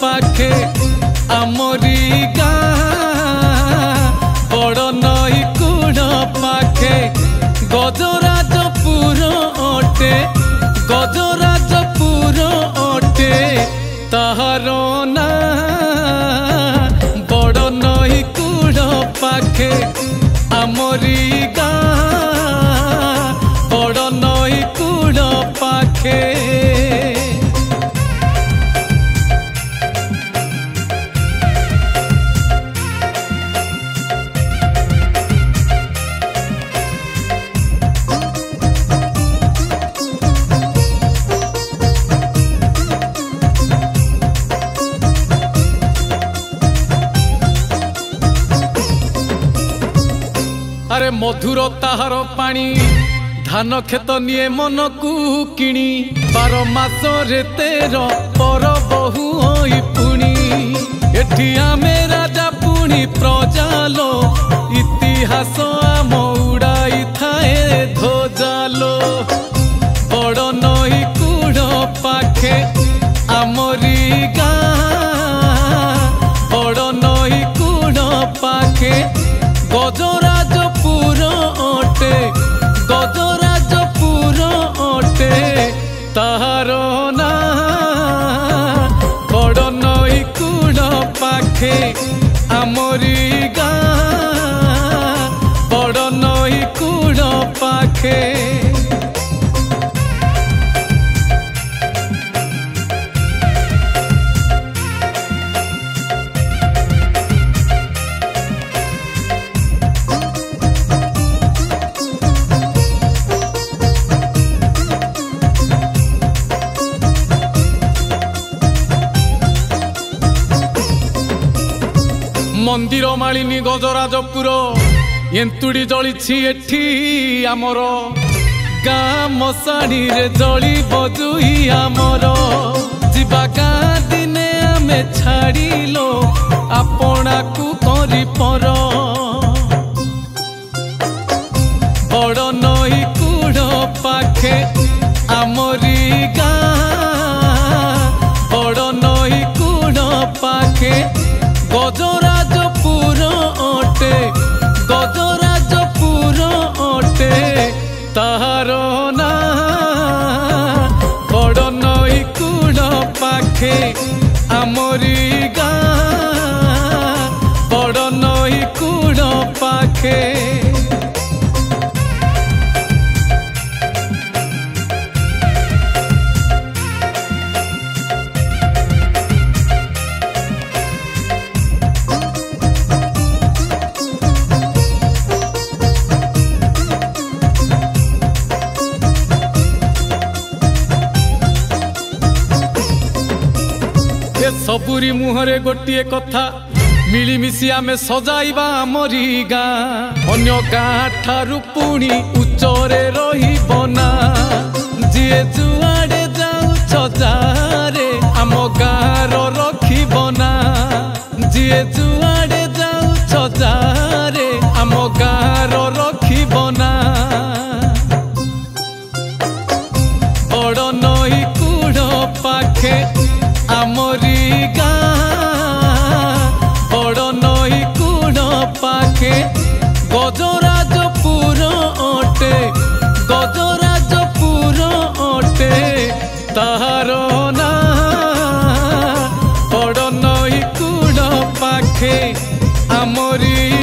पाखे आमरी गाँ बड़ नई कूड़ पाखे गजराजपुर अटे गजराजपुर अटे ताहार ना बड़ नई कूड़ पाखे आमरी गाँ बड़ नई कूड़ पाखे। अरे मधुर ताहार पानी धान खेत निये मन को किणी 12 मास रे 13 पर बहु होई पुणी एठी आमे राजा पुणी प्रजालो इतिहास आम उड़ाई थाए ध्वजालो बड़ नई कूड़ पाखे आमरी गाँ बड़ नई कूड़ पाखे गजराजपुर अटे गजराजपुर अटे ताहार ना बड़ नई कूड़ पाखे आमरी गाँ बड़ नई कूड़ पाखे। मंदिर मालिनी गजराजपुर एंतुड़ी जली एठी आमर गाँ मशाणी रे जली बजुई आमर जीवा गाँ दिने आमे छाड़िलो आपना को करी पर बड़ नई कूड़ पाखे आमरी गाँ बड़ नई कूड़ पाखे गजराजपुर अटे गजराजपुर अटे ताहार ना बड़ नई कूड़ पाखे आमरी गाँ बड़ नई कूड़ पाखे। सबुरी मुहरे गोटे कथा मिलीमिशी आमे सजाइबा आमरी गाँ अन्य गाँ ठारू पुणी उच्चरे रहिब ना जीए जुआड़े जाउछ जारे आम गाँर रखिब ना जीए जुआड़े जाउछ जारे आम गाँर रखिब ना बड़ नई कूड़ पाखे आमरी गाँ बड़ नई कूड़ पाखे गजराजपुर अटे गजराजपुर अटे ताहार ना बड़ नई कूड़ पाखे आमरी